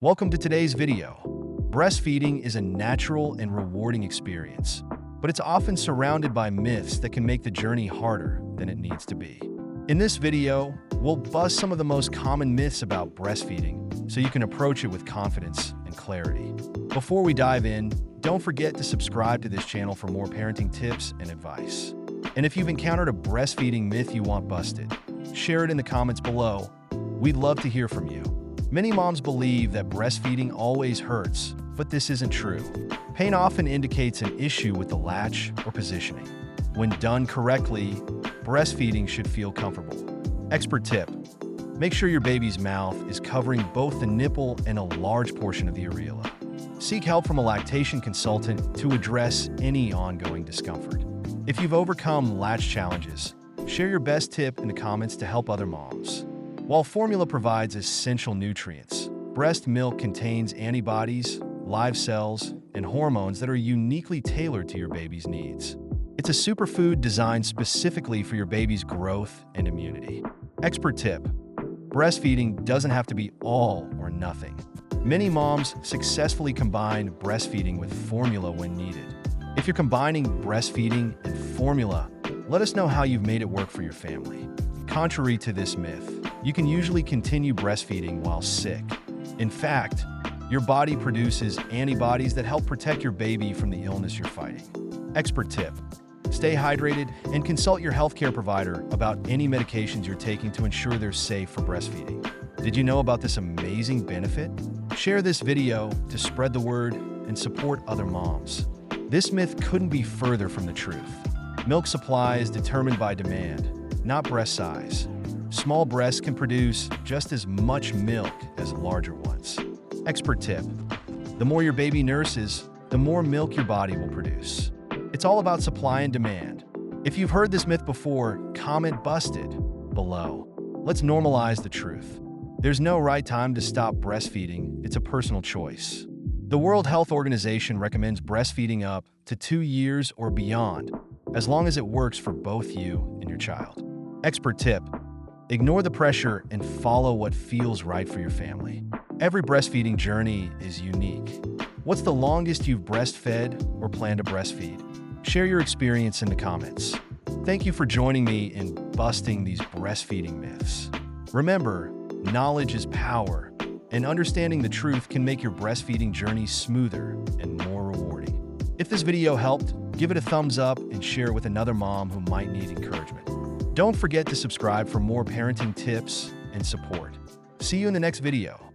Welcome to today's video. Breastfeeding is a natural and rewarding experience, but it's often surrounded by myths that can make the journey harder than it needs to be. In this video, we'll bust some of the most common myths about breastfeeding so you can approach it with confidence and clarity. Before we dive in, don't forget to subscribe to this channel for more parenting tips and advice. And if you've encountered a breastfeeding myth you want busted, share it in the comments below. We'd love to hear from you. Many moms believe that breastfeeding always hurts, but this isn't true. Pain often indicates an issue with the latch or positioning. When done correctly, breastfeeding should feel comfortable. Expert tip: make sure your baby's mouth is covering both the nipple and a large portion of the areola. Seek help from a lactation consultant to address any ongoing discomfort. If you've overcome latch challenges, share your best tip in the comments to help other moms. While formula provides essential nutrients, breast milk contains antibodies, live cells, and hormones that are uniquely tailored to your baby's needs. It's a superfood designed specifically for your baby's growth and immunity. Expert tip: breastfeeding doesn't have to be all or nothing. Many moms successfully combine breastfeeding with formula when needed. If you're combining breastfeeding and formula, let us know how you've made it work for your family. Contrary to this myth, you can usually continue breastfeeding while sick. In fact, your body produces antibodies that help protect your baby from the illness you're fighting. Expert tip: stay hydrated and consult your healthcare provider about any medications you're taking to ensure they're safe for breastfeeding. Did you know about this amazing benefit? Share this video to spread the word and support other moms. This myth couldn't be further from the truth. Milk supply is determined by demand, not breast size. Small breasts can produce just as much milk as larger ones. Expert tip: the more your baby nurses, the more milk your body will produce. It's all about supply and demand. If you've heard this myth before, comment "busted" below. Let's normalize the truth. There's no right time to stop breastfeeding. It's a personal choice. The World Health Organization recommends breastfeeding up to 2 years or beyond, as long as it works for both you and your child. Expert tip: ignore the pressure and follow what feels right for your family. Every breastfeeding journey is unique. What's the longest you've breastfed or plan to breastfeed? Share your experience in the comments. Thank you for joining me in busting these breastfeeding myths. Remember, knowledge is power, and understanding the truth can make your breastfeeding journey smoother and more rewarding. If this video helped, give it a thumbs up and share it with another mom who might need encouragement. Don't forget to subscribe for more parenting tips and support. See you in the next video.